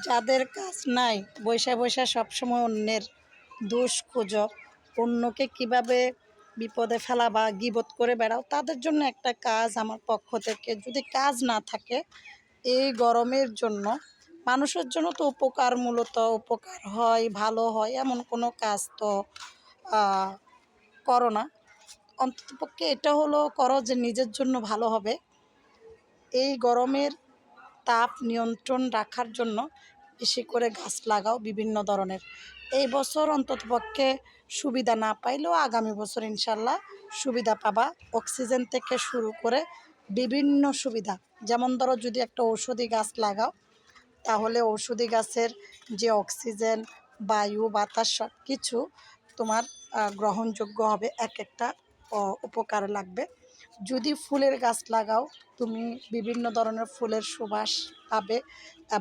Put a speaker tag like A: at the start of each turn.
A: যাদের কাজ নাই, বইসা বইসা সবসময় অন্যের দোষ খোঁজো, অন্যকে কিভাবে বিপদে ফেলা বা গীবত করে বেড়াও, তাদের জন্য একটা কাজ আমার পক্ষ থেকে। যদি কাজ না থাকে এই গরমের জন্য, মানুষের জন্য তো উপকার, মূলত উপকার হয়, ভালো হয় এমন কোনো কাজ তো করো না। অন্ততপক্ষে এটা হলো করো যে নিজের জন্য ভালো হবে। এই গরমের তাপ নিয়ন্ত্রণ রাখার জন্য বেশি করে গাছ লাগাও বিভিন্ন ধরনের। এই বছর অন্ততপক্ষে সুবিধা না পাইলেও আগামী বছর ইনশাল্লাহ সুবিধা পাবা। অক্সিজেন থেকে শুরু করে বিভিন্ন সুবিধা, যেমন ধরো যদি একটা ঔষধি গাছ লাগাও, তাহলে ঔষধি গাছের যে অক্সিজেন, বায়ু, বাতাস সব কিছু তোমার গ্রহণযোগ্য হবে, এক একটা উপকারে লাগবে। যদি ফুলের গাছ লাগাও, তুমি বিভিন্ন ধরনের ফুলের সুবাস পাবে এবং